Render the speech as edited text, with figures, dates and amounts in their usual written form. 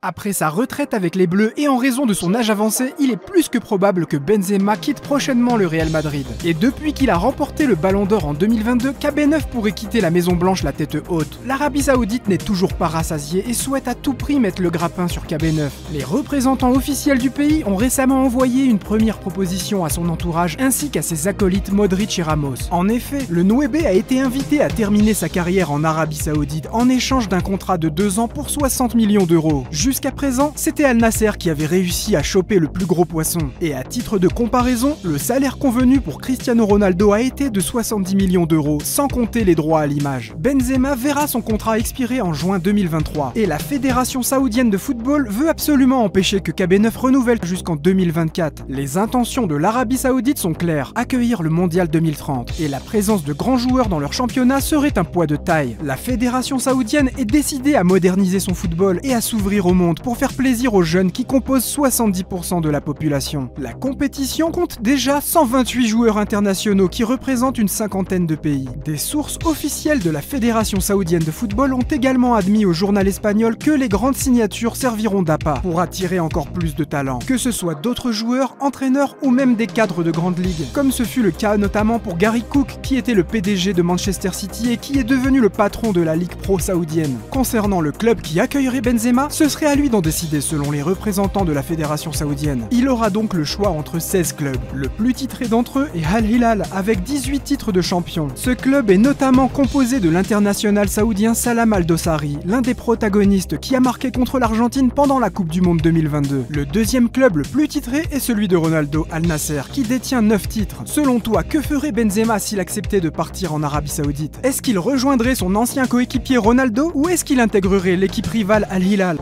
Après sa retraite avec les Bleus et en raison de son âge avancé, il est plus que probable que Benzema quitte prochainement le Real Madrid. Et depuis qu'il a remporté le Ballon d'Or en 2022, KB9 pourrait quitter la Maison Blanche la tête haute. L'Arabie Saoudite n'est toujours pas rassasiée et souhaite à tout prix mettre le grappin sur KB9. Les représentants officiels du pays ont récemment envoyé une première proposition à son entourage ainsi qu'à ses acolytes Modric et Ramos. En effet, le Nouébé a été invité à terminer sa carrière en Arabie Saoudite en échange d'un contrat de 2 ans pour 60 millions d'euros. Jusqu'à présent, c'était Al Nasser qui avait réussi à choper le plus gros poisson. Et à titre de comparaison, le salaire convenu pour Cristiano Ronaldo a été de 70 millions d'euros, sans compter les droits à l'image. Benzema verra son contrat expirer en juin 2023. Et la Fédération saoudienne de football veut absolument empêcher que KB9 renouvelle jusqu'en 2024. Les intentions de l'Arabie Saoudite sont claires, accueillir le Mondial 2030. Et la présence de grands joueurs dans leur championnat serait un poids de taille. La Fédération saoudienne est décidée à moderniser son football et à s'ouvrir au monde pour faire plaisir aux jeunes qui composent 70% de la population. La compétition compte déjà 128 joueurs internationaux qui représentent une cinquantaine de pays. Des sources officielles de la Fédération saoudienne de football ont également admis au journal espagnol que les grandes signatures serviront d'appât pour attirer encore plus de talents, que ce soit d'autres joueurs, entraîneurs ou même des cadres de grande ligue, comme ce fut le cas notamment pour Gary Cook qui était le PDG de Manchester City et qui est devenu le patron de la Ligue Pro saoudienne. Concernant le club qui accueillerait Benzema, ce serait à lui d'en décider selon les représentants de la Fédération saoudienne. Il aura donc le choix entre 16 clubs. Le plus titré d'entre eux est Al Hilal avec 18 titres de champion. Ce club est notamment composé de l'international saoudien Salam Al-Dossari, l'un des protagonistes qui a marqué contre l'Argentine pendant la Coupe du Monde 2022. Le deuxième club le plus titré est celui de Ronaldo, Al Nasser, qui détient 9 titres. Selon toi, que ferait Benzema s'il acceptait de partir en Arabie Saoudite? Est-ce qu'il rejoindrait son ancien coéquipier Ronaldo ou est-ce qu'il intégrerait l'équipe rivale Al Hilal?